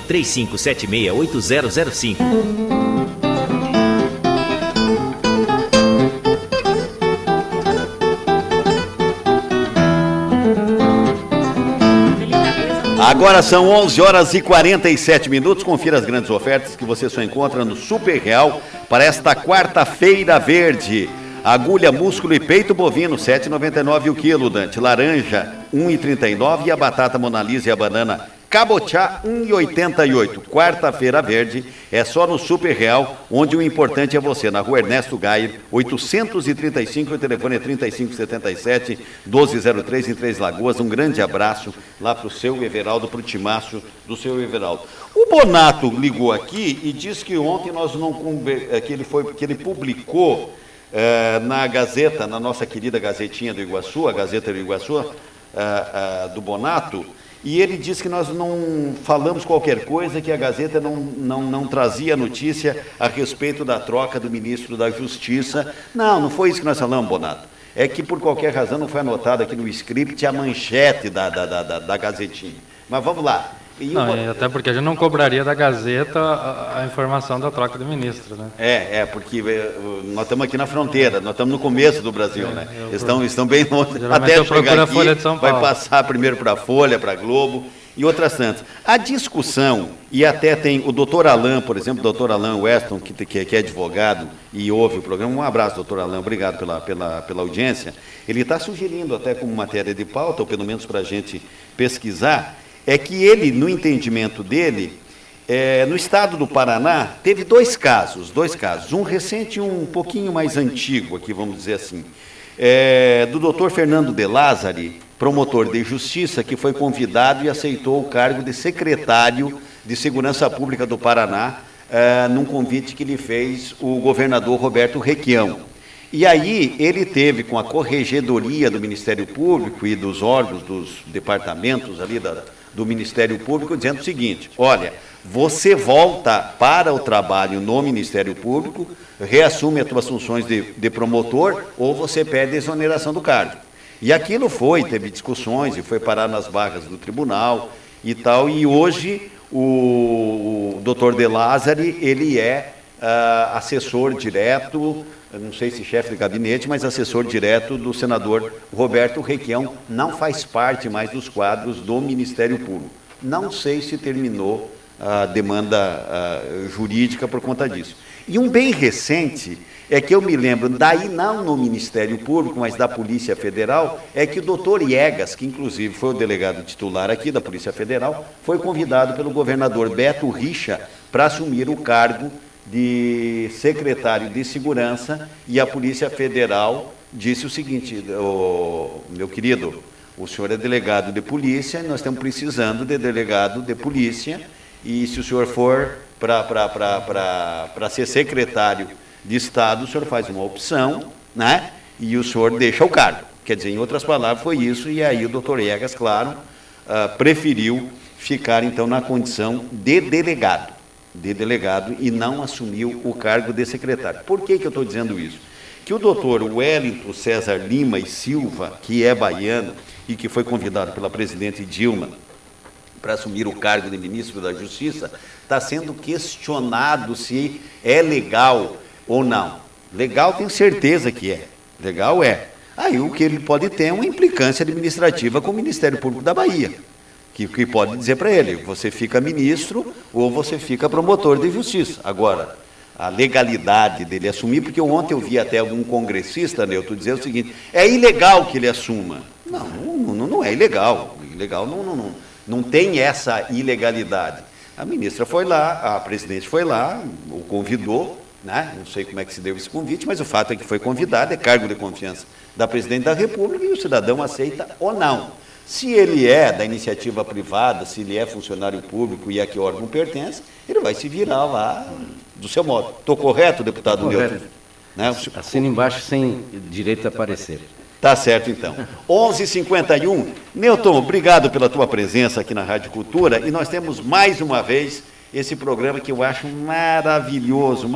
3576-8005. Agora são 11 horas e 47 minutos. Confira as grandes ofertas que você só encontra no Super Real para esta quarta-feira verde. Agulha, músculo e peito bovino, R$ 7,99 o quilo, Dante. Laranja, R$ 1,39 e a batata Monalisa e a banana Cabotiá, R$ 1,88. Quarta-feira verde é só no Super Real, onde o importante é você. Na rua Ernesto Gayer, 835, o telefone é 3577-1203 em Três Lagoas. Um grande abraço lá para o seu Everaldo, para o timaço do seu Everaldo. O Bonato ligou aqui e disse que ontem nós não que ele publicou na Gazeta, na nossa querida Gazetinha do Iguaçu, a Gazeta do Iguaçu, do Bonato, e ele disse que nós não falamos qualquer coisa, que a Gazeta não trazia notícia a respeito da troca do ministro da Justiça. Não foi isso que nós falamos, Bonato. É que por qualquer razão não foi anotado aqui no script a manchete da Gazetinha. Mas vamos lá. Até porque a gente não cobraria da Gazeta a informação da troca do ministro, né? Porque nós estamos aqui na fronteira, nós estamos no começo do Brasil, né? Estão bem longe. Até chegar aqui, Folha de São Paulo. Vai passar primeiro para a Folha, para a Globo e outras tantas. A discussão, e até tem o doutor Alain, por exemplo, o doutor Alain Weston, que é advogado e ouve o programa. Um abraço, doutor Alain, obrigado pela audiência. Ele está sugerindo até como matéria de pauta, ou pelo menos para a gente pesquisar, é que ele, no entendimento dele, no estado do Paraná, teve dois casos, um recente e um pouquinho mais antigo, aqui vamos dizer assim, do doutor Fernando de Lázari, promotor de justiça, que foi convidado e aceitou o cargo de secretário de Segurança Pública do Paraná, num convite que lhe fez o governador Roberto Requião. E aí ele teve com a corregedoria do Ministério Público e dos órgãos, dos departamentos ali do Ministério Público, dizendo o seguinte: olha, você volta para o trabalho no Ministério Público, reassume as suas funções de promotor, ou você pede a exoneração do cargo. E aquilo teve discussões e foi parar nas barras do tribunal e tal, e hoje o doutor De Lázari, ele é assessor direto, não sei se chefe de gabinete, mas assessor direto do senador Roberto Requião, não faz parte mais dos quadros do Ministério Público. Não sei se terminou a demanda jurídica por conta disso. E um bem recente, é que eu me lembro, daí não no Ministério Público, mas da Polícia Federal, é que o doutor Iegas, que inclusive foi o delegado titular aqui da Polícia Federal, foi convidado pelo governador Beto Richa para assumir o cargo de secretário de Segurança, e a Polícia Federal disse o seguinte: meu querido, o senhor é delegado de polícia, nós estamos precisando de delegado de polícia, e se o senhor for para ser secretário de Estado, o senhor faz uma opção, né? E o senhor deixa o cargo. Quer dizer, em outras palavras, foi isso, e aí o doutor Iegas, claro, preferiu ficar, então, na condição de delegado e não assumiu o cargo de secretário. Por que eu estou dizendo isso? Que o doutor Wellington César Lima e Silva, que é baiano e que foi convidado pela presidente Dilma para assumir o cargo de ministro da Justiça, está sendo questionado se é legal ou não. Legal, tenho certeza que é. Legal é. Aí o que ele pode ter é uma implicância administrativa com o Ministério Público da Bahia, que pode dizer para ele: você fica ministro ou você fica promotor de justiça. Agora, a legalidade dele assumir, porque ontem eu vi até algum congressista, Neto, dizer o seguinte: é ilegal que ele assuma. Não é ilegal. Ilegal não tem essa ilegalidade. A ministra foi lá, a presidente foi lá, o convidou, né? Não sei como é que se deu esse convite, mas o fato é que foi convidado, é cargo de confiança da presidente da República, e o cidadão aceita ou não. Se ele é da iniciativa privada, se ele é funcionário público e a que órgão pertence, ele vai se virar lá do seu modo. Estou correto, deputado Newton? Né? Assina embaixo sem direito a aparecer. Tá certo, então. 11h51. Newton, obrigado pela tua presença aqui na Rádio Cultura, e nós temos mais uma vez esse programa que eu acho maravilhoso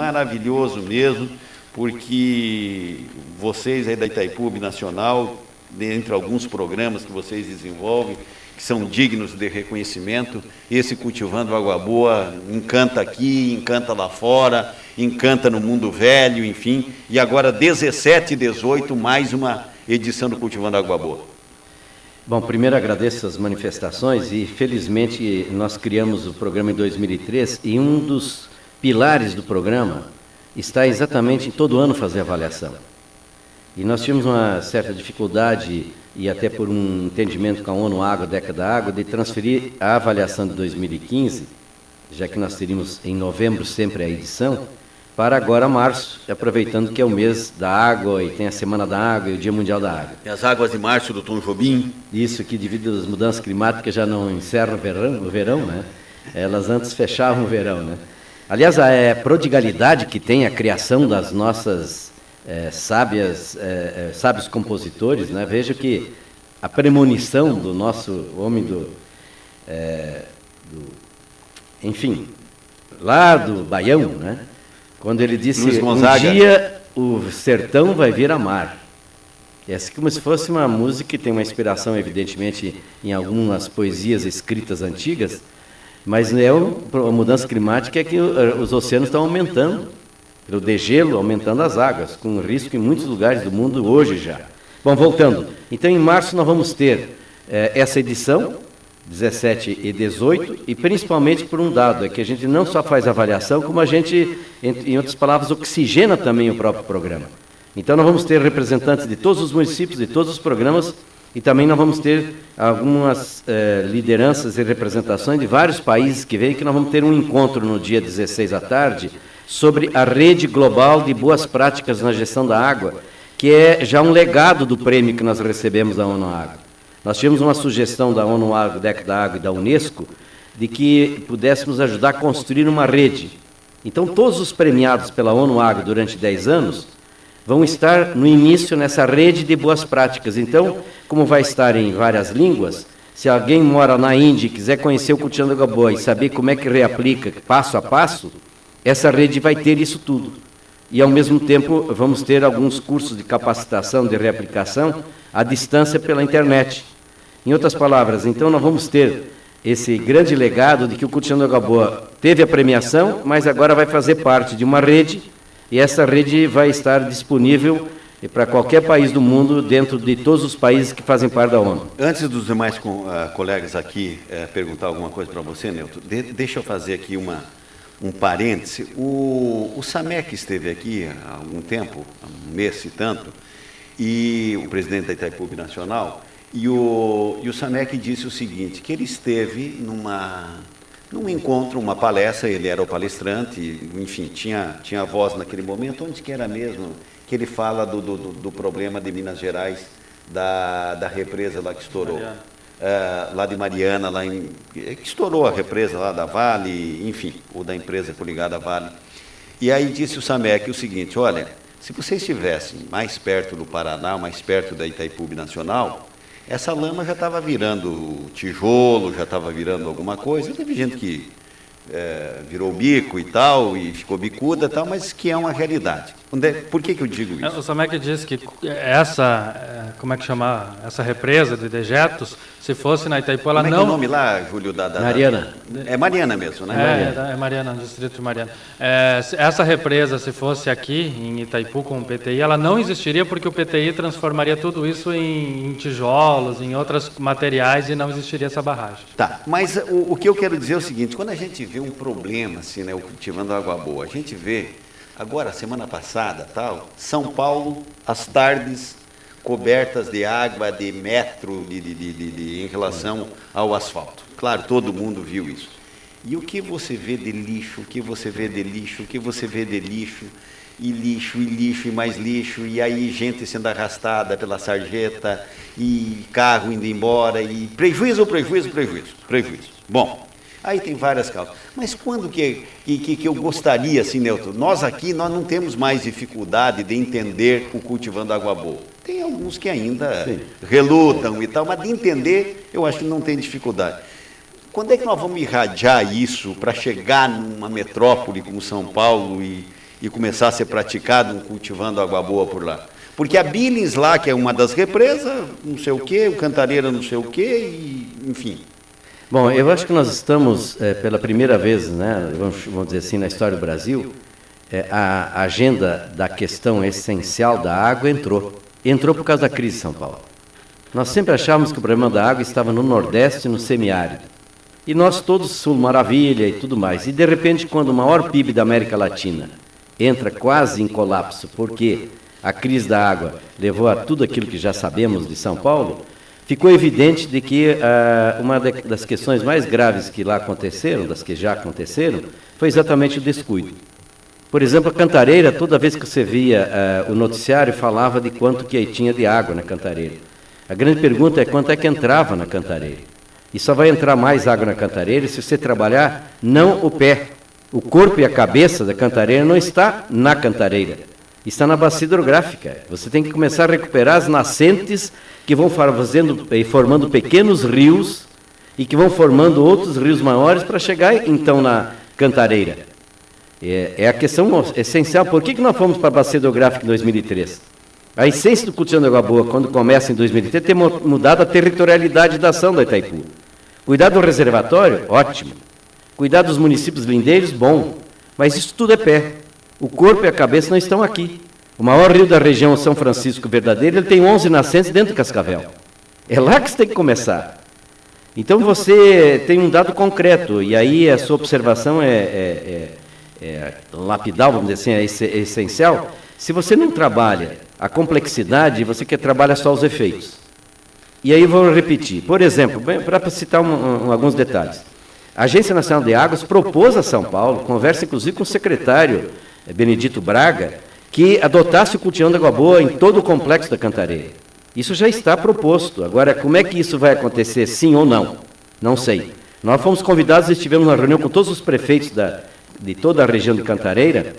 mesmo, porque vocês aí da Itaipu Nacional, dentre alguns programas que vocês desenvolvem, que são dignos de reconhecimento. Esse Cultivando Água Boa encanta aqui, encanta lá fora, encanta no mundo velho, enfim. E agora 17 e 18, mais uma edição do Cultivando Água Boa. Bom, primeiro agradeço as manifestações e felizmente nós criamos o programa em 2003 e um dos pilares do programa está exatamente em todo ano fazer avaliação. E nós tínhamos uma certa dificuldade, e até por um entendimento com a ONU Água, Década Água, de transferir a avaliação de 2015, já que nós teríamos em novembro sempre a edição, para agora março, aproveitando que é o mês da água, e tem a Semana da Água e o Dia Mundial da Água. E as águas de março do Tom Jobim. Isso, que devido às mudanças climáticas já não encerram o verão, né? Elas antes fechavam o verão, né? Aliás, a prodigalidade que tem a criação das nossas sábios compositores, né? Veja que a premonição do nosso homem enfim, lá do Baião, né? Quando ele disse, um dia o sertão vai vir a mar. É assim como se fosse uma música que tem uma inspiração, evidentemente, em algumas poesias escritas antigas, mas a mudança climática é que os oceanos estão aumentando, pelo degelo aumentando as águas, com risco em muitos lugares do mundo hoje já. Bom, voltando. Então, em março nós vamos ter essa edição, 17 e 18, e principalmente por um dado, é que a gente não só faz avaliação, como a gente, em outras palavras, oxigena também o próprio programa. Então nós vamos ter representantes de todos os municípios, de todos os programas, e também nós vamos ter algumas lideranças e representações de vários países que vêm, que nós vamos ter um encontro no dia 16 à tarde, sobre a rede global de boas práticas na gestão da água, que é já um legado do prêmio que nós recebemos da ONU Água. Nós tivemos uma sugestão da ONU Água, Década Água e da Unesco de que pudéssemos ajudar a construir uma rede. Então, todos os premiados pela ONU Água durante 10 anos vão estar no início nessa rede de boas práticas. Então, como vai estar em várias línguas, se alguém mora na Índia e quiser conhecer o Cultivando Água Boa e saber como é que reaplica passo a passo, essa rede vai ter isso tudo. E, ao mesmo tempo, vamos ter alguns cursos de capacitação, de reaplicação, à distância pela internet. Em outras palavras, então, nós vamos ter esse grande legado de que o Cultivando Água Boa teve a premiação, mas agora vai fazer parte de uma rede, e essa rede vai estar disponível para qualquer país do mundo, dentro de todos os países que fazem parte da ONU. Antes dos demais colegas aqui perguntar alguma coisa para você, Nilton, deixa eu fazer aqui um parêntese. O Samek esteve aqui há algum tempo, há um mês e tanto, e o presidente da Itaipu Nacional, e o Samek disse o seguinte, que ele esteve num encontro, uma palestra, ele era o palestrante, enfim, tinha voz naquele momento, onde que era mesmo, que ele fala do problema de Minas Gerais, da represa lá que estourou. Lá de Mariana, que estourou a represa lá da Vale, enfim, ou da empresa coligada à Vale. E aí disse o Samek o seguinte, olha, se vocês estivessem mais perto do Paraná, mais perto da Itaipu Nacional, essa lama já estava virando tijolo, já estava virando alguma coisa. Teve gente que virou bico e tal, e ficou bicuda e tal, mas que é uma realidade. Por que eu digo isso? O Samek disse que essa, como é que chama, essa represa de dejetos, se fosse na Itaipu, ela não... Como é que é o nome lá, Júlio? Mariana. É Mariana mesmo, né? É Mariana, no distrito de Mariana. Essa represa, se fosse aqui, em Itaipu, com o PTI, ela não existiria porque o PTI transformaria tudo isso em tijolos, em outros materiais, e não existiria essa barragem. Tá, mas o que eu quero dizer é o seguinte, quando a gente vê um problema, assim, né, o Cultivando Água Boa, a gente vê, agora, semana passada, São Paulo, as tardes cobertas de água, de metro em relação ao asfalto. Claro, todo mundo viu isso. E o que você vê de lixo, o que você vê de lixo, o que você vê de lixo, e lixo, e lixo, e mais lixo, e aí gente sendo arrastada pela sarjeta, e carro indo embora, e prejuízo. Bom, aí tem várias causas. Mas quando que eu gostaria, assim, Nilton, nós aqui, nós não temos mais dificuldade de entender o Cultivando Água Boa. Tem alguns que ainda relutam e tal, mas de entender, eu acho que não tem dificuldade. Quando é que nós vamos irradiar isso para chegar numa metrópole como São Paulo e começar a ser praticado um Cultivando Água Boa por lá? Porque a Billings lá, que é uma das represas, não sei o quê, o Cantareira não sei o quê, e, enfim. Bom, eu acho que nós estamos, pela primeira vez, né, vamos dizer assim, na história do Brasil, a agenda da questão essencial da água entrou por causa da crise de São Paulo. Nós sempre achávamos que o problema da água estava no Nordeste e no semiárido. E nós todos, Sul Maravilha e tudo mais. E, de repente, quando o maior PIB da América Latina entra quase em colapso, porque a crise da água levou a tudo aquilo que já sabemos de São Paulo, ficou evidente de que uma das questões mais graves que lá aconteceram, das que já aconteceram, foi exatamente o descuido. Por exemplo, a Cantareira, toda vez que você via o noticiário, falava de quanto que tinha de água na Cantareira. A grande pergunta é quanto é que entrava na Cantareira. E só vai entrar mais água na Cantareira se você trabalhar não o pé. O corpo e a cabeça da Cantareira não está na Cantareira, está na bacia hidrográfica. Você tem que começar a recuperar as nascentes que vão formando pequenos rios e que vão formando outros rios maiores para chegar então na Cantareira. É a questão essencial. Por que nós fomos para a bacia hidrográfica em 2003? A essência do cultivo de água boa, quando começa em 2003, tem mudado a territorialidade da ação da Itaipu. Cuidar do reservatório, ótimo. Cuidar dos municípios lindeiros, bom. Mas isso tudo é pé. O corpo e a cabeça não estão aqui. O maior rio da região, São Francisco Verdadeiro, ele tem 11 nascentes dentro de Cascavel. É lá que você tem que começar. Então você tem um dado concreto, e aí a sua observação é lapidar, vamos dizer assim, é essencial. Se você não trabalha a complexidade, você quer trabalhar só os efeitos. E aí vou repetir. Por exemplo, para citar alguns detalhes. A Agência Nacional de Águas propôs a São Paulo, conversa inclusive com o secretário Benedito Braga, que adotasse o cultivão de água boa em todo o complexo da Cantareira. Isso já está proposto. Agora, como é que isso vai acontecer, sim ou não? Não sei. Nós fomos convidados e estivemos na reunião com todos os prefeitos de toda a região de Cantareira,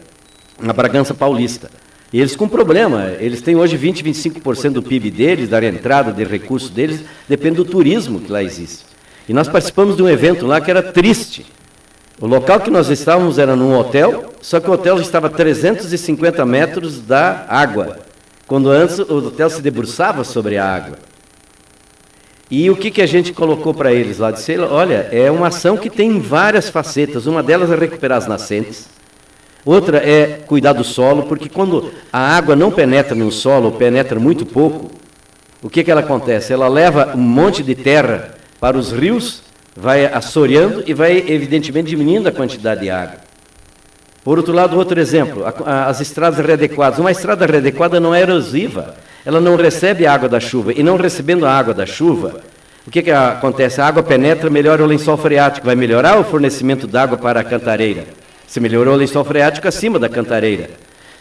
na Bragança Paulista. E eles com problema, eles têm hoje 20%, 25% do PIB deles, da entrada de recursos deles, depende do turismo que lá existe. E nós participamos de um evento lá que era triste. O local que nós estávamos era num hotel, só que o hotel estava a 350 metros da água, quando antes o hotel se debruçava sobre a água. E o que a gente colocou para eles lá? Disse, olha, é uma ação que tem várias facetas, uma delas é recuperar as nascentes, outra é cuidar do solo, porque quando a água não penetra no solo, ou penetra muito pouco, o que ela acontece? Ela leva um monte de terra para os rios, vai assoreando e vai, evidentemente, diminuindo a quantidade de água. Por outro lado, outro exemplo, as estradas readequadas. Uma estrada readequada não é erosiva, ela não recebe a água da chuva, e não recebendo a água da chuva, o que acontece? A água penetra, melhora o lençol freático, vai melhorar o fornecimento de água para a Cantareira. Se melhorou o lençol freático acima da Cantareira.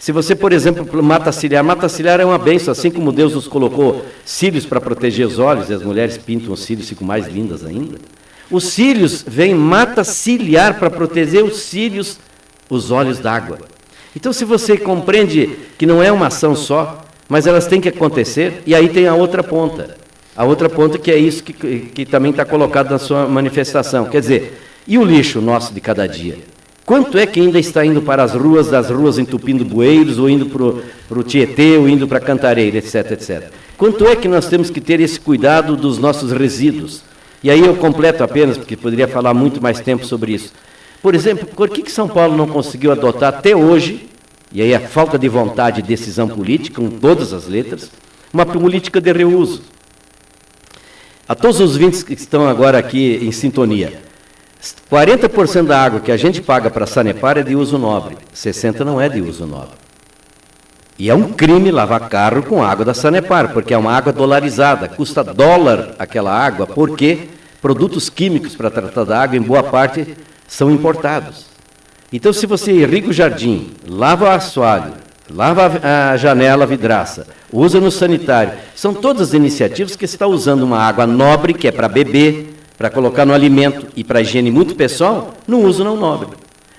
Se você, por exemplo, mata ciliar é uma bênção, assim como Deus nos colocou cílios para proteger os olhos, e as mulheres pintam os cílios, ficam mais lindas ainda. Os cílios vêm mata ciliar para proteger os cílios, os olhos d'água. Então, se você compreende que não é uma ação só, mas elas têm que acontecer, e aí tem a outra ponta. A outra ponta que é isso que também está colocado na sua manifestação. Quer dizer, e o lixo nosso de cada dia? Quanto é que ainda está indo para as ruas, das ruas entupindo bueiros, ou indo para o Tietê, ou indo para a Cantareira, etc, etc. Quanto é que nós temos que ter esse cuidado dos nossos resíduos? E aí eu completo apenas, porque poderia falar muito mais tempo sobre isso. Por exemplo, por que São Paulo não conseguiu adotar até hoje, e aí a falta de vontade e decisão política, com todas as letras, uma política de reuso? A todos os ouvintes que estão agora aqui em sintonia, 40% da água que a gente paga para a Sanepar é de uso nobre, 60% não é de uso nobre. E é um crime lavar carro com água da Sanepar, porque é uma água dolarizada, custa $1 aquela água, porque produtos químicos para tratar da água, em boa parte, são importados. Então, se você irriga o jardim, lava o assoalho, lava a janela, a vidraça, usa no sanitário, são todas iniciativas que está usando uma água nobre, que é para beber, para colocar no alimento e para higiene muito pessoal, no uso não nobre.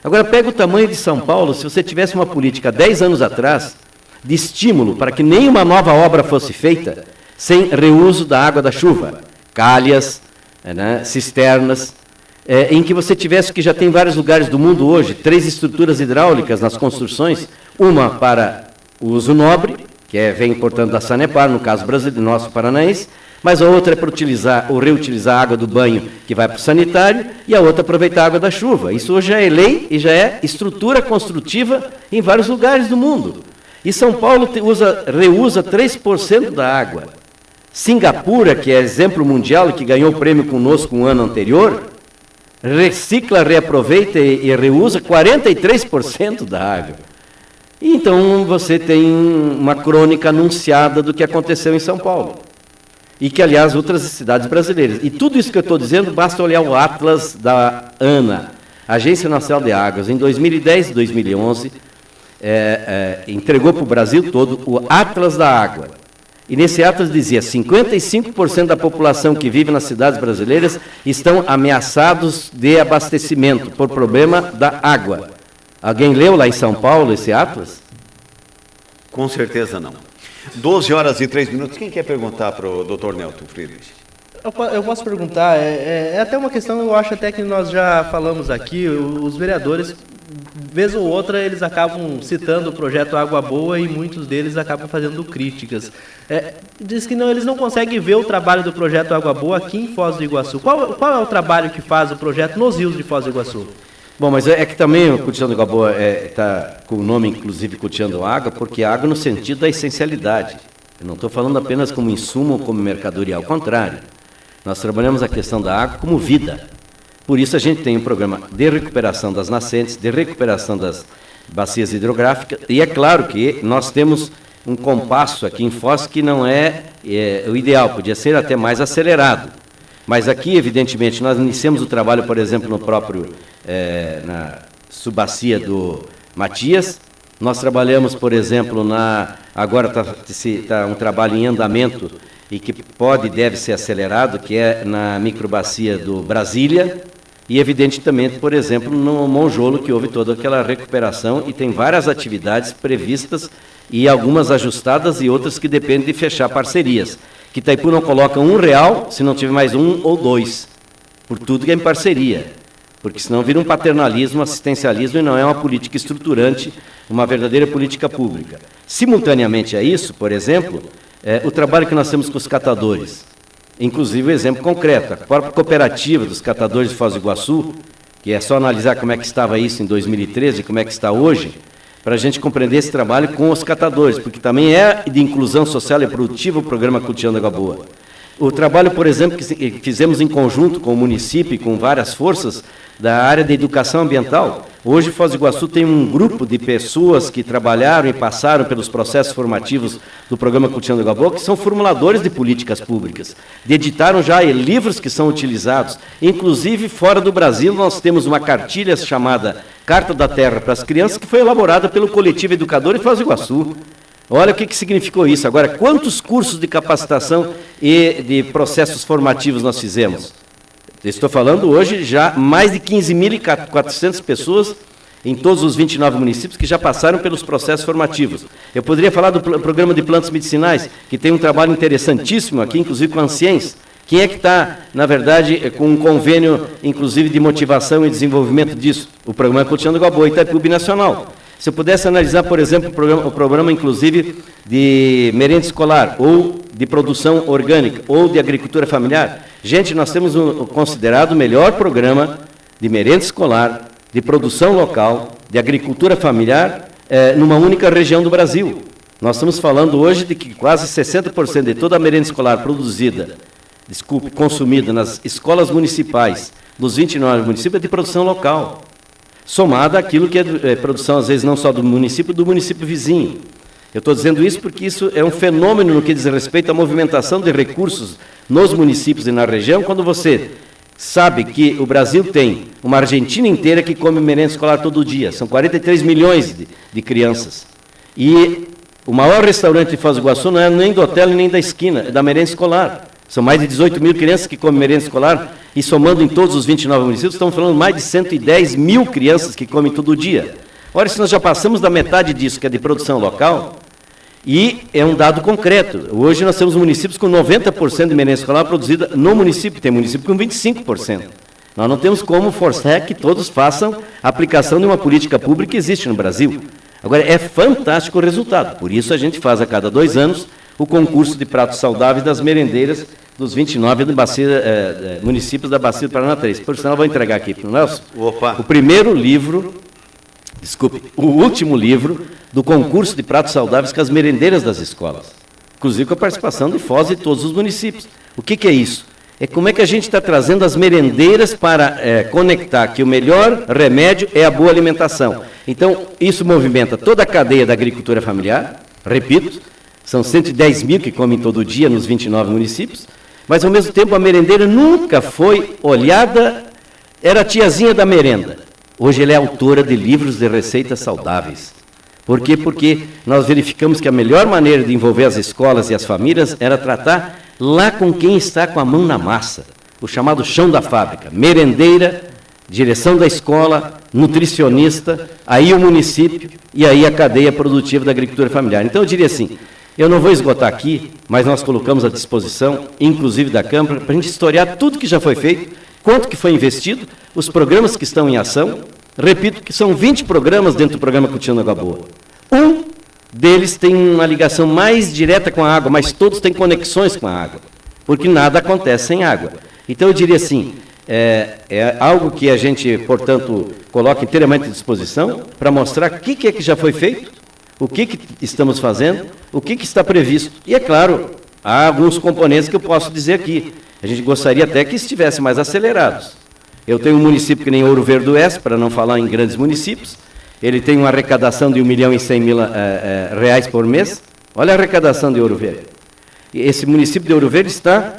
Agora, pega o tamanho de São Paulo, se você tivesse uma política 10 anos atrás, de estímulo para que nenhuma nova obra fosse feita sem reuso da água da chuva, calhas, cisternas, em que você tivesse, que já tem em vários lugares do mundo hoje, 3 estruturas hidráulicas nas construções, uma para o uso nobre, que vem, portanto, da Sanepar, no caso brasileiro, nosso paranaense, Mas a outra é para utilizar ou reutilizar a água do banho que vai para o sanitário e a outra aproveitar a água da chuva. Isso hoje já é lei e já é estrutura construtiva em vários lugares do mundo. E São Paulo reusa 3% da água. Singapura, que é exemplo mundial e que ganhou o prêmio conosco um ano anterior, recicla, reaproveita e reusa 43% da água. Então você tem uma crônica anunciada do que aconteceu em São Paulo. E que, aliás, outras cidades brasileiras. E tudo isso que eu estou dizendo, basta olhar o Atlas da ANA, Agência Nacional de Águas, em 2010 e 2011, entregou para o Brasil todo o Atlas da Água. E nesse Atlas dizia 55% da população que vive nas cidades brasileiras estão ameaçados de abastecimento por problema da água. Alguém leu lá em São Paulo esse Atlas? Com certeza não. 12h03. Quem quer perguntar para o Dr. Nelton Friedrich? Eu posso perguntar, é até uma questão, eu acho até que nós já falamos aqui, os vereadores, vez ou outra, eles acabam citando o projeto Água Boa e muitos deles acabam fazendo críticas. Diz que eles não conseguem ver o trabalho do projeto Água Boa aqui em Foz do Iguaçu. Qual é o trabalho que faz o projeto nos rios de Foz do Iguaçu? Bom, mas é que também o Cultivando Água Boa está com o nome, inclusive, Cultivando Água, porque água no sentido da essencialidade. Eu não estou falando apenas como insumo ou como mercadoria, ao contrário. Nós trabalhamos a questão da água como vida. Por isso a gente tem um programa de recuperação das nascentes, de recuperação das bacias hidrográficas, e é claro que nós temos um compasso aqui em Foz que não é o ideal, podia ser até mais acelerado. Mas aqui, evidentemente, nós iniciamos o trabalho, por exemplo, no próprio, na subbacia do Matias. Nós trabalhamos, por exemplo, agora está um trabalho em andamento e que pode e deve ser acelerado, que é na microbacia do Brasília, e evidentemente, por exemplo, no Monjolo, que houve toda aquela recuperação e tem várias atividades previstas e algumas ajustadas e outras que dependem de fechar parcerias. Que Itaipu não coloca R$1 se não tiver mais 1 ou 2, por tudo que é em parceria, porque senão vira um paternalismo, um assistencialismo e não é uma política estruturante, uma verdadeira política pública. Simultaneamente a isso, por exemplo, o trabalho que nós temos com os catadores, inclusive o exemplo concreto, a própria cooperativa dos catadores de Foz do Iguaçu, que é só analisar como é que estava isso em 2013 e como é que está hoje, para a gente compreender esse trabalho com os catadores, porque também é de inclusão social e produtiva o programa Cultivando Água Boa. O trabalho, por exemplo, que fizemos em conjunto com o município e com várias forças da área de educação ambiental. Hoje, Foz do Iguaçu tem um grupo de pessoas que trabalharam e passaram pelos processos formativos do programa Cultivando Água Boa, que são formuladores de políticas públicas. Editaram já livros que são utilizados. Inclusive, fora do Brasil, nós temos uma cartilha chamada Carta da Terra para as Crianças, que foi elaborada pelo Coletivo Educador de Foz do Iguaçu. Olha o que significou isso. Agora, quantos cursos de capacitação e de processos formativos nós fizemos? Estou falando hoje já mais de 15.400 pessoas em todos os 29 municípios que já passaram pelos processos formativos. Eu poderia falar do programa de plantas medicinais, que tem um trabalho interessantíssimo aqui, inclusive com a Anciens. Quem é que está, na verdade, com um convênio, inclusive, de motivação e desenvolvimento disso? O programa Cultivando Água Boa, Itaipu Binacional. Se eu pudesse analisar, por exemplo, o programa, inclusive, de merenda escolar, ou de produção orgânica, ou de agricultura familiar. Gente, nós temos considerado o melhor programa de merenda escolar, de produção local, de agricultura familiar, numa única região do Brasil. Nós estamos falando hoje de que quase 60% de toda a merenda escolar consumida nas escolas municipais dos 29 municípios é de produção local. Somada àquilo que é produção, às vezes, não só do município vizinho. Eu estou dizendo isso porque isso é um fenômeno no que diz respeito à movimentação de recursos nos municípios e na região, quando você sabe que o Brasil tem uma Argentina inteira que come merenda escolar todo dia. São 43 milhões de crianças. E o maior restaurante de Foz do Iguaçu não é nem do hotel nem da esquina, é da merenda escolar. São mais de 18 mil crianças que comem merenda escolar, e somando em todos os 29 municípios, estamos falando de mais de 110 mil crianças que comem todo dia. Ora, se nós já passamos da metade disso, que é de produção local, e é um dado concreto. Hoje nós temos municípios com 90% de merenda escolar produzida no município, tem município com 25%. Nós não temos como forçar que todos façam a aplicação de uma política pública que existe no Brasil. Agora, é fantástico o resultado, por isso a gente faz a cada 2 anos o concurso de pratos saudáveis das merendeiras dos 29 municípios da Bacia do Paraná 3. Por sinal, eu vou entregar aqui para o Nelson. Opa. O último livro do concurso de pratos saudáveis com as merendeiras das escolas. Inclusive com a participação de Foz e todos os municípios. O que é isso? É como é que a gente está trazendo as merendeiras para conectar que o melhor remédio é a boa alimentação. Então, isso movimenta toda a cadeia da agricultura familiar, repito, são 110 mil que comem todo dia nos 29 municípios, mas ao mesmo tempo a merendeira nunca foi olhada, era a tiazinha da merenda. Hoje ela é autora de livros de receitas saudáveis. Por quê? Porque nós verificamos que a melhor maneira de envolver as escolas e as famílias era tratar lá com quem está com a mão na massa, o chamado chão da fábrica, merendeira, direção da escola, nutricionista, aí o município e aí a cadeia produtiva da agricultura familiar. Então eu diria assim, eu não vou esgotar aqui, mas nós colocamos à disposição, inclusive da Câmara, para a gente historiar tudo que já foi feito, quanto que foi investido, os programas que estão em ação. Repito que são 20 programas dentro do programa Cultivando Água Boa. Um deles tem uma ligação mais direta com a água, mas todos têm conexões com a água, porque nada acontece sem água. Então eu diria assim, é algo que a gente, portanto, coloca inteiramente à disposição para mostrar o que é que já foi feito, o que estamos fazendo, o que está previsto. E é claro, há alguns componentes que eu posso dizer aqui. A gente gostaria até que estivesse mais acelerados. Eu tenho um município que nem Ouro Verde do Oeste, para não falar em grandes municípios. Ele tem uma arrecadação de R$1.100.000 reais por mês. Olha a arrecadação de Ouro Verde. Esse município de Ouro Verde está,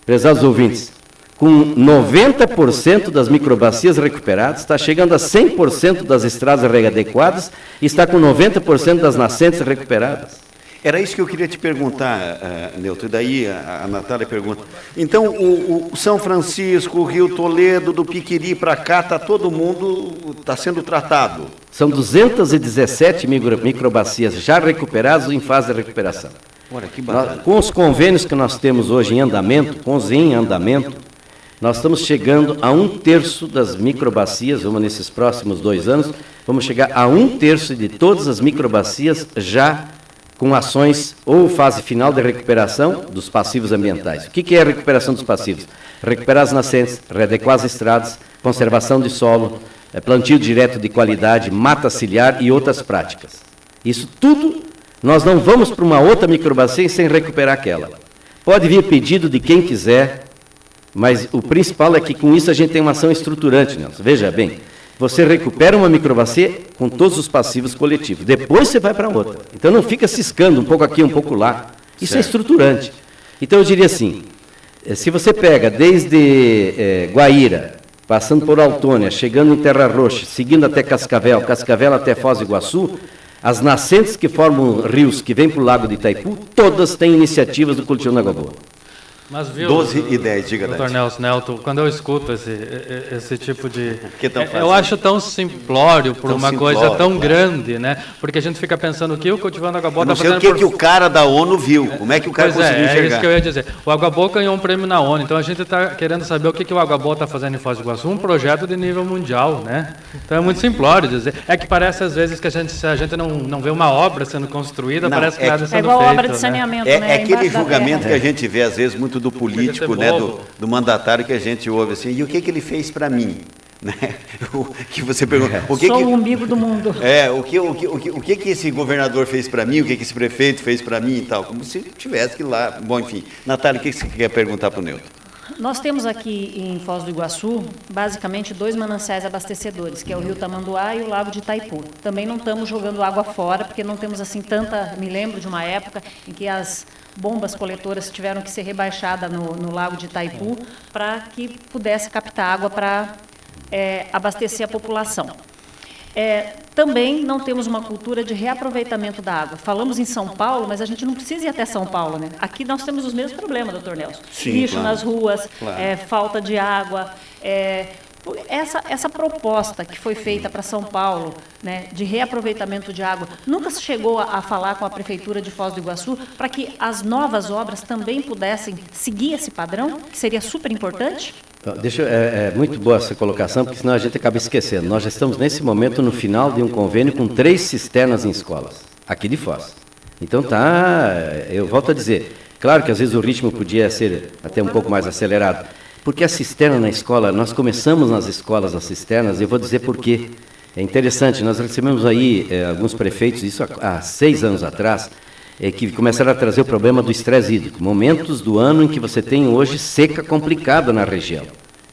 prezados ouvintes, com 90% das microbacias recuperadas, está chegando a 100% das estradas readequadas e está com 90% das nascentes recuperadas. Era isso que eu queria te perguntar, Neuto, e daí a Natália pergunta. Então, o São Francisco, o Rio Toledo, do Piquiri para cá, todo mundo está sendo tratado? São 217 microbacias já recuperadas ou em fase de recuperação. Olha, que bacana. Com os convênios que nós temos hoje em andamento, nós estamos chegando a 1/3 das microbacias, nesses próximos 2 anos, vamos chegar a 1/3 de todas as microbacias já com ações ou fase final de recuperação dos passivos ambientais. O que é a recuperação dos passivos? Recuperar as nascentes, readequar as estradas, conservação de solo, plantio direto de qualidade, mata ciliar e outras práticas. Isso tudo, nós não vamos para uma outra microbacia sem recuperar aquela. Pode vir pedido de quem quiser, mas o principal é que com isso a gente tem uma ação estruturante, Nelson. Veja bem, você recupera uma microbacia com todos os passivos coletivos. Depois você vai para outra. Então não fica ciscando um pouco aqui, um pouco lá. Isso é estruturante. Então eu diria assim, se você pega desde Guaíra, passando por Autônia, chegando em Terra Roxa, seguindo até Cascavel, Cascavel até Foz do Iguaçu, as nascentes que formam rios que vêm para o Lago de Itaipu, todas têm iniciativas do Cultivando Água Boa. Mas viu, 12 e 10, diga, Dr. Nelson Nelto, quando eu escuto esse tipo de... eu acho tão simplório por uma coisa tão grande, né? Porque a gente fica pensando o que o Cultivando Água Boa está fazendo... Não sei o que o cara da ONU viu, como é que o cara conseguiu enxergar? É isso que eu ia dizer. O Água Boa ganhou um prêmio na ONU, então a gente está querendo saber o que o Água Boa está fazendo em Foz do Iguaçu, um projeto de nível mundial, né? Então é muito simplório dizer. É que parece às vezes que se a gente não vê uma obra sendo construída, parece que nada sendo feito. É igual obra de saneamento, né? É aquele julgamento que a gente vê às vezes muito do político, né, do mandatário que a gente ouve assim, e o que ele fez para mim? Né? O que você pergunta, Sou o umbigo do mundo. O que esse governador fez para mim, o que esse prefeito fez para mim e tal, como se tivesse que ir lá. Bom, enfim. Natália, o que você quer perguntar para o Neuto? Nós temos aqui em Foz do Iguaçu, basicamente, 2 mananciais abastecedores, que é o Rio Tamanduá e o Lago de Itaipu. Também não estamos jogando água fora, porque não temos assim tanta... Me lembro de uma época em que as bombas coletoras tiveram que ser rebaixadas no Lago de Itaipu para que pudesse captar água para abastecer a população. Também não temos uma cultura de reaproveitamento da água. Falamos em São Paulo, mas a gente não precisa ir até São Paulo, né? Aqui nós temos os mesmos problemas, doutor Nelson. Sim, lixo claro, nas ruas, claro. Falta de água. Essa proposta que foi feita para São Paulo, né, de reaproveitamento de água, nunca se chegou a falar com a Prefeitura de Foz do Iguaçu para que as novas obras também pudessem seguir esse padrão, que seria super importante? É muito boa essa colocação, porque senão a gente acaba esquecendo. Nós já estamos, nesse momento, no final de um convênio com 3 cisternas em escolas, aqui de Foz. Então, eu volto a dizer, Claro que às vezes o ritmo podia ser até um pouco mais acelerado. Porque a cisterna na escola, nós começamos nas escolas as cisternas, e eu vou dizer por quê. É interessante, nós recebemos aí alguns prefeitos, isso há 6 anos atrás, que começaram a trazer o problema do estresse hídrico. Momentos do ano em que você tem hoje seca complicada na região.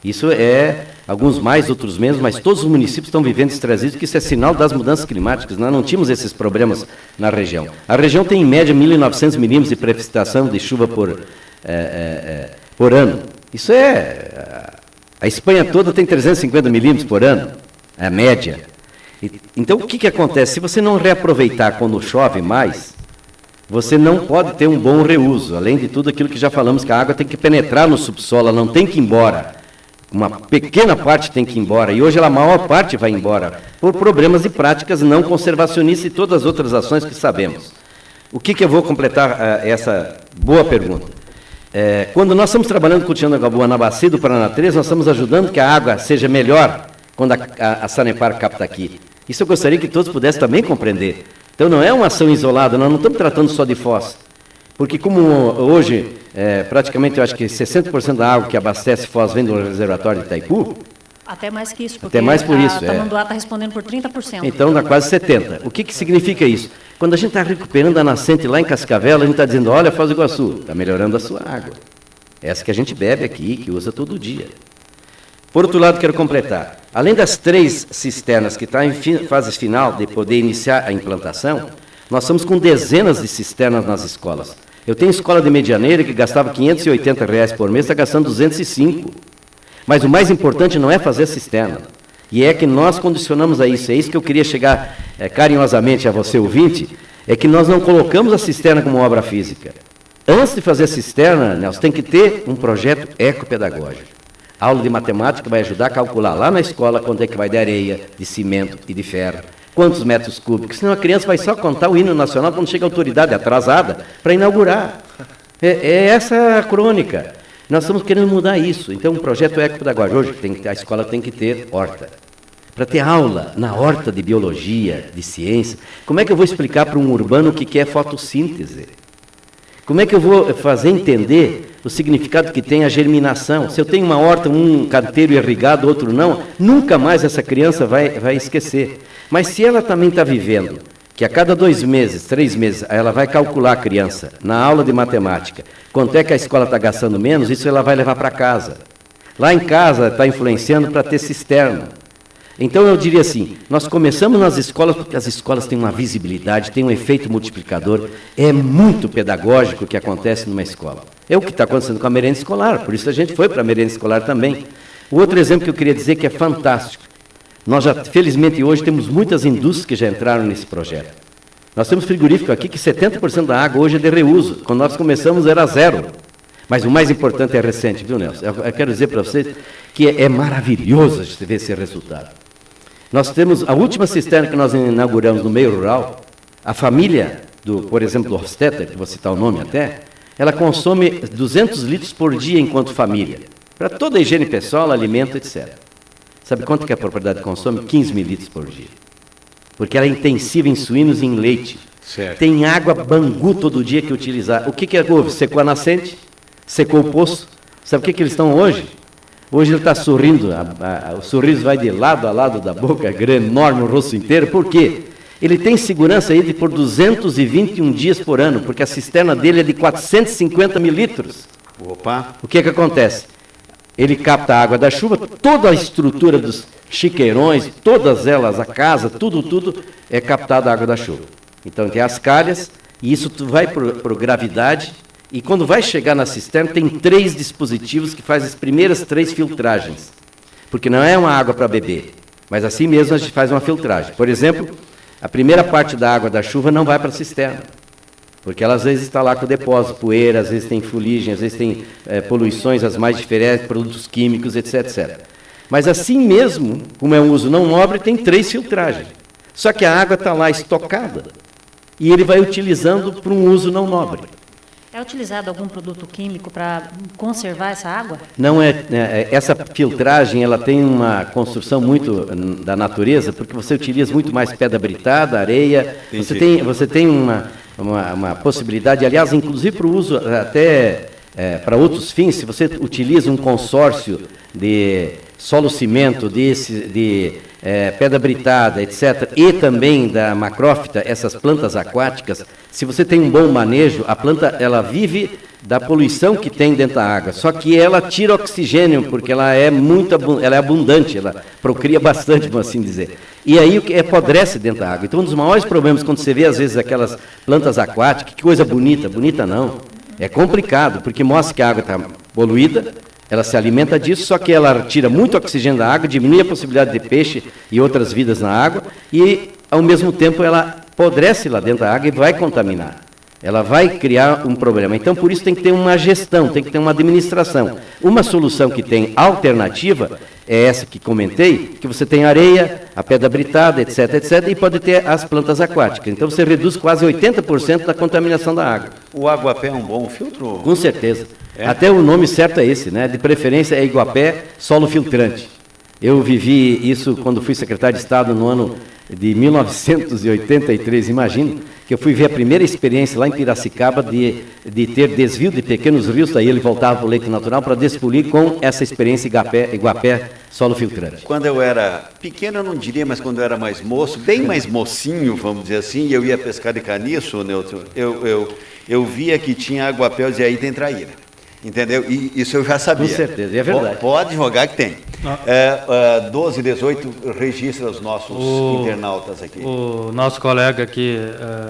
Isso é, alguns mais, outros menos, mas todos os municípios estão vivendo estresse hídrico, isso é sinal das mudanças climáticas. Nós não tínhamos esses problemas na região. A região tem em média 1.900 milímetros de precipitação de chuva por ano. Isso a Espanha toda tem 350 milímetros por ano, é a média. Então, o que acontece? Se você não reaproveitar quando chove mais, você não pode ter um bom reuso. Além de tudo aquilo que já falamos, que a água tem que penetrar no subsolo, ela não tem que ir embora. Uma pequena parte tem que ir embora, e hoje a maior parte vai embora, por problemas de práticas não conservacionistas e todas as outras ações que sabemos. O que eu vou completar essa boa pergunta? Quando nós estamos trabalhando com o Tiana Gaboa na bacia do Paraná 3, nós estamos ajudando que a água seja melhor quando a Sanepar capta aqui. Isso eu gostaria que todos pudessem também compreender. Então não é uma ação isolada, nós não estamos tratando só de Foz. Porque como hoje, praticamente eu acho que 60% da água que abastece Foz vem do reservatório de Itaipu. Até mais que isso, porque até mais por isso, a Tamanduá está respondendo por 30%. Então dá quase 70%. O que significa isso? Quando a gente está recuperando a nascente lá em Cascavel, a gente está dizendo, olha, Foz do Iguaçu, está melhorando a sua água. Essa que a gente bebe aqui, que usa todo dia. Por outro lado, quero completar. Além das 3 cisternas que estão em fase final de poder iniciar a implantação, nós estamos com dezenas de cisternas nas escolas. Eu tenho escola de Medianeira que gastava R$580 por mês, está gastando 205. Mas o mais importante não é fazer a cisterna. E é que nós condicionamos a isso. É isso que eu queria chegar carinhosamente a você, ouvinte, é que nós não colocamos a cisterna como obra física. Antes de fazer a cisterna, Nelson, tem que ter um projeto ecopedagógico. A aula de matemática vai ajudar a calcular lá na escola quanto é que vai de areia, de cimento e de ferro, quantos metros cúbicos, senão a criança vai só contar o hino nacional quando chega a autoridade atrasada para inaugurar. É essa a crônica. Nós estamos querendo mudar isso. Então, um projeto ecopedagógico. Hoje a escola tem que ter horta. Para ter aula na horta de biologia, de ciência, como é que eu vou explicar para um urbano o que é fotossíntese? Como é que eu vou fazer entender o significado que tem a germinação? Se eu tenho uma horta, um canteiro irrigado, outro não, nunca mais essa criança vai esquecer. Mas se ela também está vivendo, que a cada 2 meses, 3 meses, ela vai calcular a criança, na aula de matemática, quanto é que a escola está gastando menos, isso ela vai levar para casa. Lá em casa está influenciando para ter cisterna. Então eu diria assim, nós começamos nas escolas, porque as escolas têm uma visibilidade, têm um efeito multiplicador, é muito pedagógico o que acontece numa escola. É o que está acontecendo com a merenda escolar, por isso a gente foi para a merenda escolar também. O outro exemplo que eu queria dizer que é fantástico, nós já, felizmente hoje, temos muitas indústrias que já entraram nesse projeto. Nós temos frigorífico aqui que 70% da água hoje é de reuso, quando nós começamos era 0%. Mas o mais importante é recente, viu, Nelson? Eu quero dizer para vocês que é maravilhoso você ver esse resultado. Nós temos a última cisterna que nós inauguramos no meio rural, a família, por exemplo, do Hofstetter, que vou citar o nome até, ela consome 200 litros por dia enquanto família, para toda a higiene pessoal, alimento, etc. Sabe quanto que a propriedade consome? 15 mil litros por dia. Porque ela é intensiva em suínos e em leite. Certo. Tem água Bangu todo dia que utilizar. O que houve? Secou a nascente, secou o poço. Sabe o que eles estão hoje? Hoje ele está sorrindo, o sorriso vai de lado a lado da boca, grande, enorme, o rosto inteiro. Por quê? Ele tem segurança aí de por 221 dias por ano, porque a cisterna dele é de 450 mil litros. Opa! O que acontece? Ele capta a água da chuva, toda a estrutura dos chiqueirões, todas elas, a casa, tudo é captada a água da chuva. Então tem as calhas, e isso vai por gravidade. E quando vai chegar na cisterna, tem 3 dispositivos que fazem as primeiras 3 filtragens. Porque não é uma água para beber, mas assim mesmo a gente faz uma filtragem. Por exemplo, a primeira parte da água da chuva não vai para a cisterna. Porque ela às vezes está lá com o depósito, poeira, às vezes tem fuligem, às vezes tem poluições as mais diferentes, produtos químicos, etc. Mas assim mesmo, como é um uso não nobre, tem 3 filtragens. Só que a água está lá estocada e ele vai utilizando para um uso não nobre. É utilizado algum produto químico para conservar essa água? Não essa filtragem ela tem uma construção muito da natureza, porque você utiliza muito mais pedra britada, areia, você tem uma possibilidade, aliás, inclusive para o uso até para outros fins, se você utiliza um consórcio de solo-cimento, de pedra britada, etc., e também da macrófita, essas plantas aquáticas, se você tem um bom manejo, a planta ela vive da poluição que tem dentro da água, só que ela tira oxigênio, porque ela é abundante, ela procria bastante, vamos assim dizer. E aí o que apodrece dentro da água. Então, um dos maiores problemas, quando você vê, às vezes, aquelas plantas aquáticas, que coisa bonita, bonita não, é complicado, porque mostra que a água está poluída, ela se alimenta disso, só que ela tira muito oxigênio da água, diminui a possibilidade de peixe e outras vidas na água, e, ao mesmo tempo, ela apodrece lá dentro da água e vai contaminar. Ela vai criar um problema. Então, por isso, tem que ter uma gestão, tem que ter uma administração. Uma solução que tem alternativa é essa que comentei, que você tem areia, a pedra britada, etc., etc., e pode ter as plantas aquáticas. Então, você reduz quase 80% da contaminação da água. O Aguapé é um bom filtro? Com certeza. Até o nome certo é esse, né? De preferência é Iguapé Solo Filtrante. Eu vivi isso quando fui secretário de Estado no ano de 1983, imagine, que eu fui ver a primeira experiência lá em Piracicaba de ter desvio de pequenos rios, daí ele voltava para o leito natural para despolir com essa experiência Iguapé Solo Filtrante. Quando eu era pequeno, eu não diria, mas quando eu era mais moço, bem mais mocinho, vamos dizer assim, e eu ia pescar de caniço, Nilton, eu via que tinha Aguapés e aí tem traíra. Entendeu? E isso eu já sabia. Com certeza, é verdade. Pode jogar que tem. 12, 18, registra os nossos internautas aqui. O nosso colega aqui,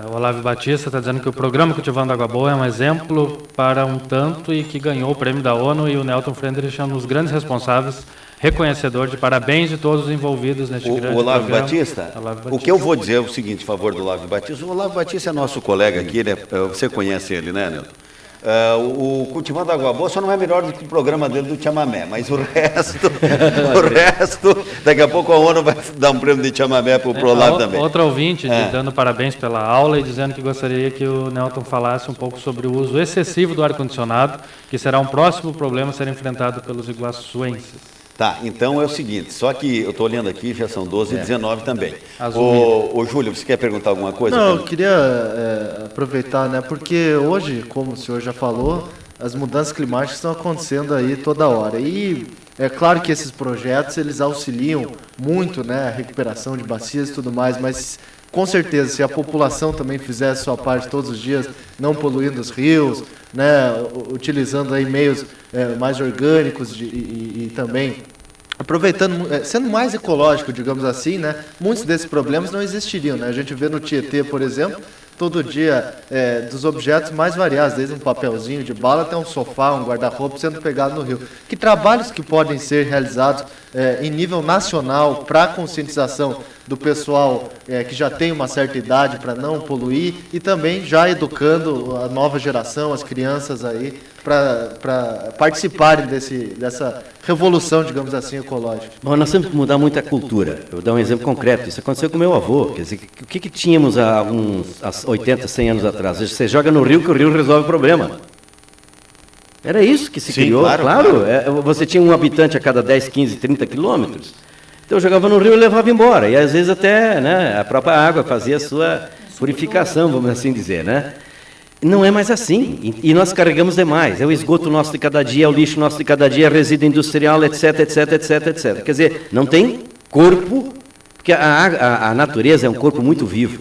o Olavo Batista, está dizendo que o programa Cultivando Água Boa é um exemplo para um tanto e que ganhou o prêmio da ONU, e o Nelton Friedrich é um dos grandes responsáveis, reconhecedor de parabéns de todos os envolvidos neste grande Olavo programa. Batista, o que eu vou dizer é o seguinte, a favor do Olavo Batista. O Olavo Batista é nosso colega aqui, você conhece ele, né, Nelton? O Cultivando Água Boa só não é melhor do que o programa dele do chamamé, mas o resto, daqui a pouco a ONU vai dar um prêmio de chamamé para o Olavo também. Outra ouvinte dando parabéns pela aula e dizendo que gostaria que o Nelton falasse um pouco sobre o uso excessivo do ar-condicionado, que será um próximo problema a ser enfrentado pelos iguaçuenses. Tá, então é o seguinte, só que eu estou olhando aqui, já são 12h19 também. Ô Júlio, você quer perguntar alguma coisa? Não, eu queria aproveitar, né, porque hoje, como o senhor já falou, as mudanças climáticas estão acontecendo aí toda hora. E é claro que esses projetos, eles auxiliam muito, né, a recuperação de bacias e tudo mais, mas com certeza, se a população também fizer a sua parte todos os dias, não poluindo os rios, né, utilizando aí meios mais orgânicos e também aproveitando, sendo mais ecológico, digamos assim, né, muitos desses problemas não existiriam, né? A gente vê no Tietê, por exemplo, todo dia dos objetos mais variados, desde um papelzinho de bala até um sofá, um guarda-roupa sendo pegado no rio. Que trabalhos que podem ser realizados em nível nacional para a conscientização do pessoal que já tem uma certa idade para não poluir e também já educando a nova geração, as crianças aí, para participarem dessa revolução, digamos assim, ecológica. Bom, nós temos que mudar muito a cultura. Eu vou dar um exemplo concreto. Isso aconteceu com meu avô. Quer dizer, o que tínhamos há 80, 100 anos atrás? Você joga no rio que o rio resolve o problema. Era isso que se criou, claro. Você tinha um habitante a cada 10, 15, 30 quilômetros. Então eu jogava no rio e levava embora. E às vezes até, né, a própria água fazia a sua purificação, vamos assim dizer, né? Não é mais assim. E nós carregamos demais. É o esgoto nosso de cada dia, é o lixo nosso de cada dia, é resíduo industrial, etc, etc, etc, etc. Quer dizer, não tem corpo, porque a natureza é um corpo muito vivo.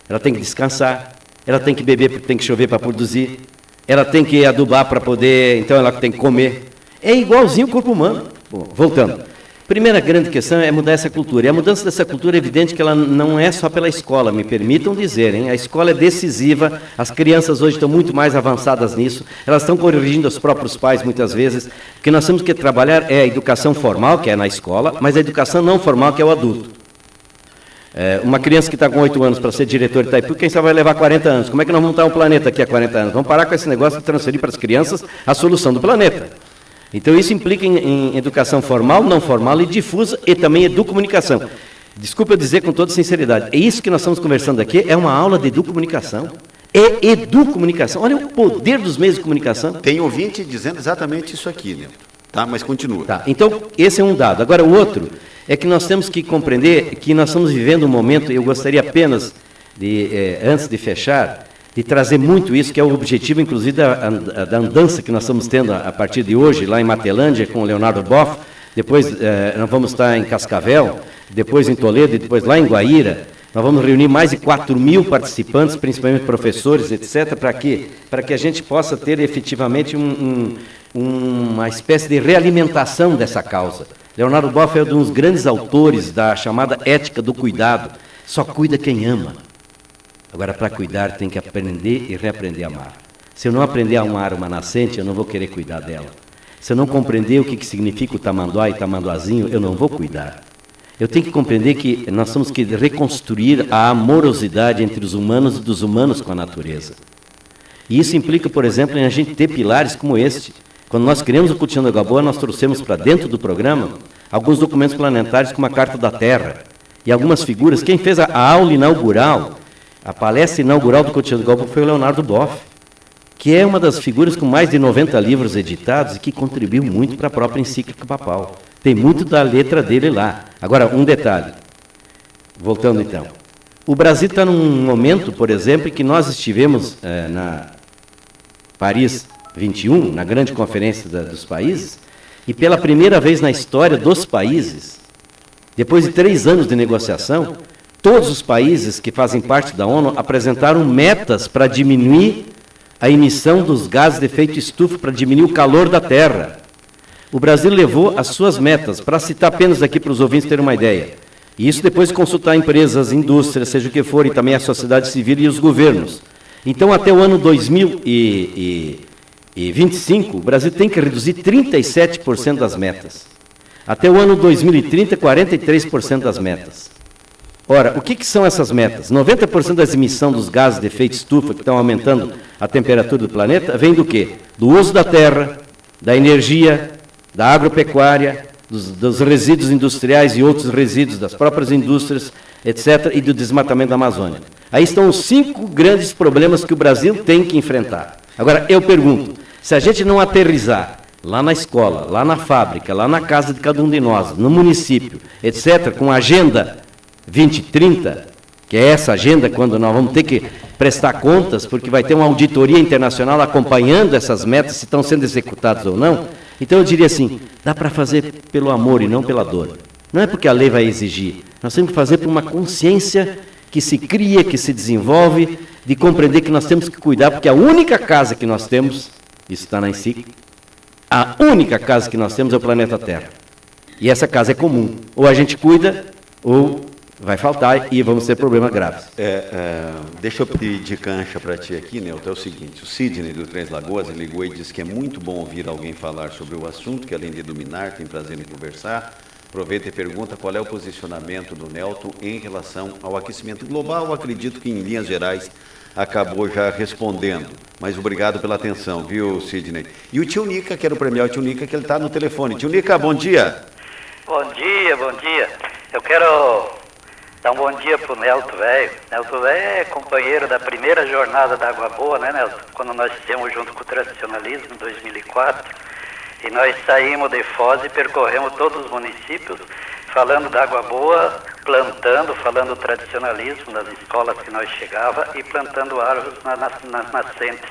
Ela tem que descansar, ela tem que beber porque tem que chover para produzir, ela tem que adubar para poder, então ela tem que comer. É igualzinho o corpo humano. Bom, voltando. Primeira grande questão é mudar essa cultura. E a mudança dessa cultura é evidente que ela não é só pela escola, me permitam dizer, hein? A escola é decisiva, as crianças hoje estão muito mais avançadas nisso, elas estão corrigindo os próprios pais muitas vezes. O que nós temos que trabalhar é a educação formal, que é na escola, mas a educação não formal, que é o adulto. Uma criança que está com 8 anos para ser diretor de Itaipu, quem sabe vai levar 40 anos. Como é que nós vamos estar um planeta aqui há 40 anos? Vamos parar com esse negócio de transferir para as crianças a solução do planeta. Então isso implica em educação formal, não formal e difusa e também educomunicação. Desculpa eu dizer com toda sinceridade, é isso que nós estamos conversando aqui, é uma aula de educomunicação. É educomunicação, olha o poder dos meios de comunicação. Tem ouvinte dizendo exatamente isso aqui, né? Tá, mas continua. Tá, então esse é um dado. Agora o outro é que nós temos que compreender que nós estamos vivendo um momento, eu gostaria apenas, antes de fechar, de trazer muito isso, que é o objetivo, inclusive, da andança que nós estamos tendo a partir de hoje, lá em Matelândia, com o Leonardo Boff, depois nós vamos estar em Cascavel, depois em Toledo e depois lá em Guaíra. Nós vamos reunir mais de 4.000 participantes, principalmente professores, etc., para que a gente possa ter efetivamente uma espécie de realimentação dessa causa. Leonardo Boff é um dos grandes autores da chamada ética do cuidado. Só cuida quem ama. Agora, para cuidar, tem que aprender e reaprender a amar. Se eu não aprender a amar uma nascente, eu não vou querer cuidar dela. Se eu não compreender o que significa o tamanduá e tamanduazinho, eu não vou cuidar. Eu tenho que compreender que nós temos que reconstruir a amorosidade entre os humanos e dos humanos com a natureza. E isso implica, por exemplo, em a gente ter pilares como este. Quando nós criamos o Cultivando Água Boa, nós trouxemos para dentro do programa alguns documentos planetários como a Carta da Terra e algumas figuras. Quem fez a aula inaugural, a palestra inaugural do Cultivando Água Boa foi o Leonardo Boff, que é uma das figuras com mais de 90 livros editados e que contribuiu muito para a própria encíclica papal. Tem muito da letra dele lá. Agora, um detalhe. Voltando então. O Brasil está num momento, por exemplo, em que nós estivemos na Paris 21, na grande conferência dos países, e pela primeira vez na história dos países, depois de 3 anos de negociação, todos os países que fazem parte da ONU apresentaram metas para diminuir a emissão dos gases de efeito estufa, para diminuir o calor da Terra. O Brasil levou as suas metas, para citar apenas aqui para os ouvintes terem uma ideia. E isso depois de consultar empresas, indústrias, seja o que for, e também a sociedade civil e os governos. Então, até o ano 2025, o Brasil tem que reduzir 37% das metas. Até o ano 2030, 43% das metas. Ora, o que são essas metas? 90% das emissões dos gases de efeito estufa, que estão aumentando a temperatura do planeta, vem do quê? Do uso da terra, da energia, da agropecuária, dos resíduos industriais e outros resíduos das próprias indústrias, etc., e do desmatamento da Amazônia. Aí estão os 5 grandes problemas que o Brasil tem que enfrentar. Agora, eu pergunto, se a gente não aterrizar lá na escola, lá na fábrica, lá na casa de cada um de nós, no município, etc., com a Agenda 2030, que é essa agenda quando nós vamos ter que prestar contas, porque vai ter uma auditoria internacional acompanhando essas metas, se estão sendo executadas ou não. Então eu diria assim, dá para fazer pelo amor e não pela dor. Não é porque a lei vai exigir, nós temos que fazer por uma consciência que se cria, que se desenvolve, de compreender que nós temos que cuidar, porque a única casa que nós temos, isso está na encíclica, a única casa que nós temos é o planeta Terra. E essa casa é comum. Ou a gente cuida, ou vai faltar e vamos ter problemas graves. Deixa eu pedir de cancha para ti aqui, Nelton, é o seguinte, o Sidney do Três Lagoas ligou e disse que é muito bom ouvir alguém falar sobre o assunto, que além de dominar, tem prazer em conversar. Aproveita e pergunta qual é o posicionamento do Nelton em relação ao aquecimento global. Eu acredito que em linhas gerais acabou já respondendo, mas obrigado pela atenção, viu, Sidney? E o tio Nica, quero premiar o tio Nica, que ele está no telefone. Tio Nica, bom dia. Bom dia, bom dia. Eu quero dar um bom dia pro Nelton Velho. Nelton Velho é companheiro da primeira jornada da Água Boa, né, Nelton? Quando nós fizemos junto com o Tradicionalismo, em 2004. E nós saímos de Foz e percorremos todos os municípios, falando da Água Boa, plantando, falando do tradicionalismo das escolas que nós chegava e plantando árvores nas nascentes.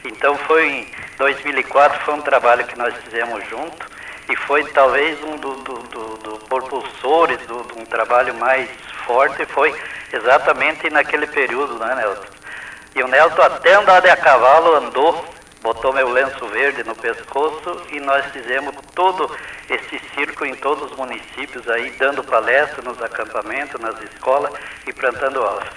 Então foi em 2004, foi um trabalho que nós fizemos junto e foi talvez um dos propulsores de um trabalho mais forte, foi exatamente naquele período, né, Nelton? E o Nelton até andar de a cavalo andou, botou meu lenço verde no pescoço e nós fizemos todo esse circo em todos os municípios aí, dando palestra nos acampamentos, nas escolas e plantando árvores.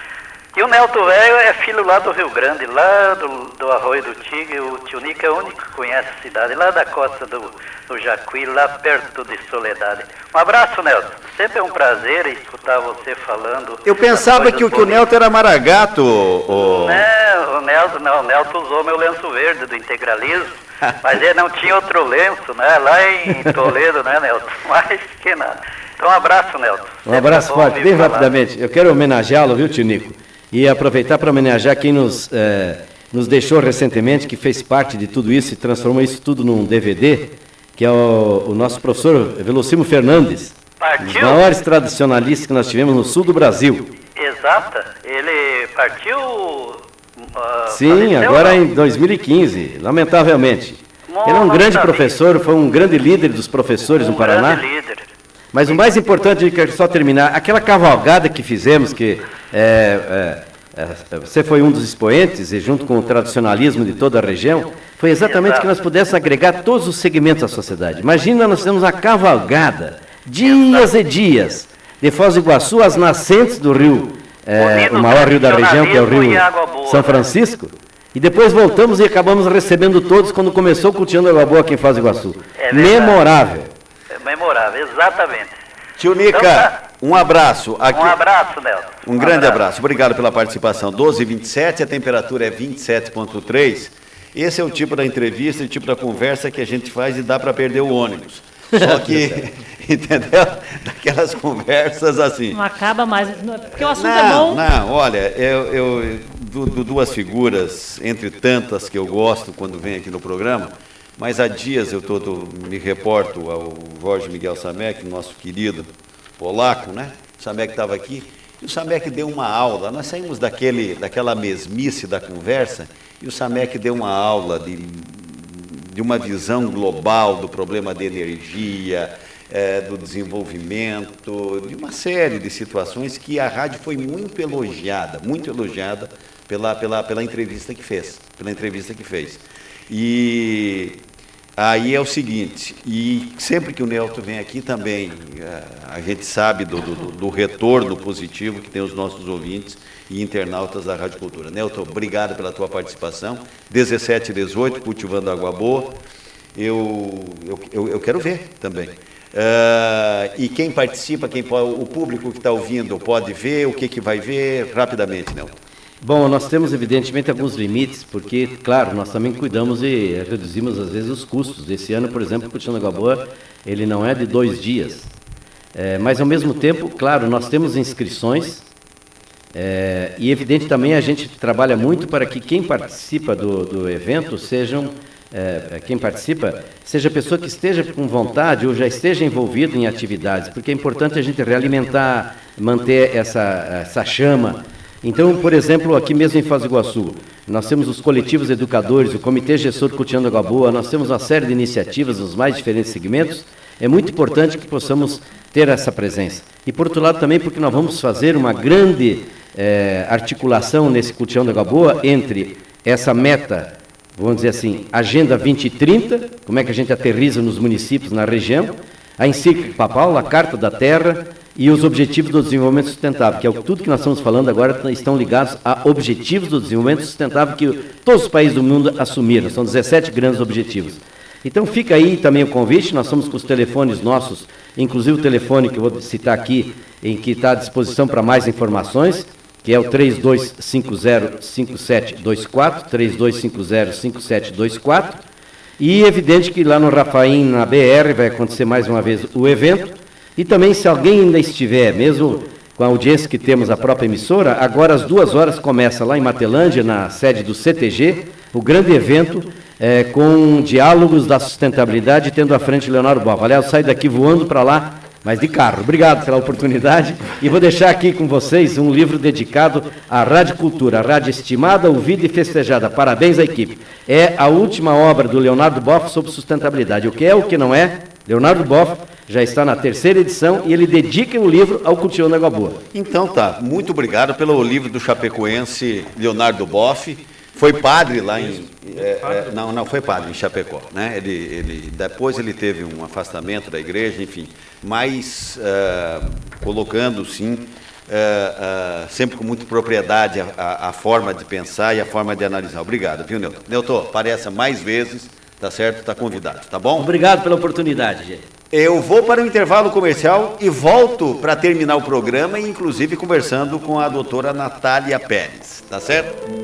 E o Nelton Velho é filho lá do Rio Grande, lá do Arroio do Tigre. O tio Nica é o único que conhece a cidade, lá da costa do Jacuí, lá perto de Soledade. Um abraço, Nelton. Sempre é um prazer escutar você falando. Eu pensava que o Nelton era maragato. Não, o Nelton usou meu lenço verde do integralismo, mas ele não tinha outro lenço, né? Lá em Toledo, né, Nelton? Mais que nada. Então, um abraço, Nelton. Um abraço forte, bem rapidamente. Eu quero homenageá-lo, viu, tio Nico? E aproveitar para homenagear quem nos deixou recentemente, que fez parte de tudo isso e transformou isso tudo num DVD, que é o nosso professor Velocimo Fernandes. Partiu? Um dos maiores tradicionalistas que nós tivemos no sul do Brasil. Exato. Ele partiu Sim, agora em 2015, lamentavelmente. Ele é um grande professor, foi um grande líder dos professores no Paraná. Grande líder. Mas o mais importante, eu quero só terminar, aquela cavalgada que fizemos, que você foi um dos expoentes, e junto com o tradicionalismo de toda a região, foi exatamente que nós pudéssemos agregar todos os segmentos da sociedade. Imagina, nós temos a cavalgada, dias e dias, de Foz do Iguaçu às nascentes do rio, o maior rio da região, que é o Rio São Francisco, e depois voltamos e acabamos recebendo todos quando começou o Cultivando Água Boa aqui em Foz do Iguaçu. Memorável. Memorável, exatamente. Tio Nica, então, um abraço. Aqui, um abraço, Nelson. Um grande abraço. Obrigado pela participação. 12h27, a temperatura é 27,3. Esse é o tipo da entrevista, o tipo da conversa que a gente faz e dá para perder o ônibus. Só que, entendeu? Daquelas conversas assim. Não acaba mais, porque o assunto é bom. Não, olha, eu duas figuras, entre tantas que eu gosto quando vem aqui no programa, mas há dias eu me reporto ao Jorge Miguel Samek, nosso querido polaco, né? O Samek estava aqui, e o Samek deu uma aula. Nós saímos daquela mesmice da conversa, e o Samek deu uma aula de uma visão global do problema de energia, do desenvolvimento, de uma série de situações que a rádio foi muito elogiada pela entrevista que fez. E aí é o seguinte, e sempre que o Nelton vem aqui também, a gente sabe do retorno positivo que tem os nossos ouvintes e internautas da Rádio Cultura. Nelton, obrigado pela tua participação. 17h18, Cultivando Água Boa. Eu quero ver também. E quem participa, o público que está ouvindo pode ver, o que vai ver, rapidamente, Nelton. Bom, nós temos evidentemente alguns limites, porque, claro, nós também cuidamos e reduzimos às vezes os custos. Esse ano, por exemplo, o Cultivando Água Boa, ele não é de 2 dias. Mas, ao mesmo tempo, claro, nós temos inscrições, e, evidente, também a gente trabalha muito para que quem participa do evento seja pessoa que esteja com vontade ou já esteja envolvido em atividades, porque é importante a gente realimentar, manter essa chama. Então, por exemplo, aqui mesmo em Foz do Iguaçu, nós temos os coletivos educadores, o Comitê Gestor Cultivando Água Boa, nós temos uma série de iniciativas nos mais diferentes segmentos. É muito importante que possamos ter essa presença. E, por outro lado, também porque nós vamos fazer uma grande articulação nesse Cultivando Água Boa entre essa meta, vamos dizer assim, Agenda 2030, como é que a gente aterriza nos municípios, na região, a encíclica papal, a Carta da Terra, e os Objetivos do Desenvolvimento Sustentável, que é tudo que nós estamos falando agora, estão ligados a Objetivos do Desenvolvimento Sustentável que todos os países do mundo assumiram, são 17 grandes objetivos. Então fica aí também o convite, nós estamos com os telefones nossos, inclusive o telefone que eu vou citar aqui, em que está à disposição para mais informações, que é o 3250-5724, 3250-5724, e evidente que lá no Rafaim, na BR, vai acontecer mais uma vez o evento. E também, se alguém ainda estiver, mesmo com a audiência que temos a própria emissora, agora às 2h começa lá em Matelândia, na sede do CTG, o grande evento com diálogos da sustentabilidade, tendo à frente Leonardo Boff. Aliás, eu saio daqui voando para lá, mas de carro. Obrigado pela oportunidade e vou deixar aqui com vocês um livro dedicado à Rádio Cultura, a rádio estimada, ouvida e festejada. Parabéns à equipe. É a última obra do Leonardo Boff sobre sustentabilidade. O que é, o que não é, Leonardo Boff já está na 3ª edição e ele dedica o livro ao Cultivando Água Boa. Então tá, muito obrigado pelo livro do chapecoense Leonardo Boff. Foi padre lá em... não foi padre em Chapecó, né? Depois ele teve um afastamento da igreja, enfim, mas colocando, sim, sempre com muita propriedade a forma de pensar e a forma de analisar. Obrigado, viu, Nelton? Nelton, apareça mais vezes, tá certo? Está convidado, tá bom? Obrigado pela oportunidade, gente. Eu vou para o intervalo comercial e volto para terminar o programa, inclusive conversando com a doutora Natália Pérez, tá certo?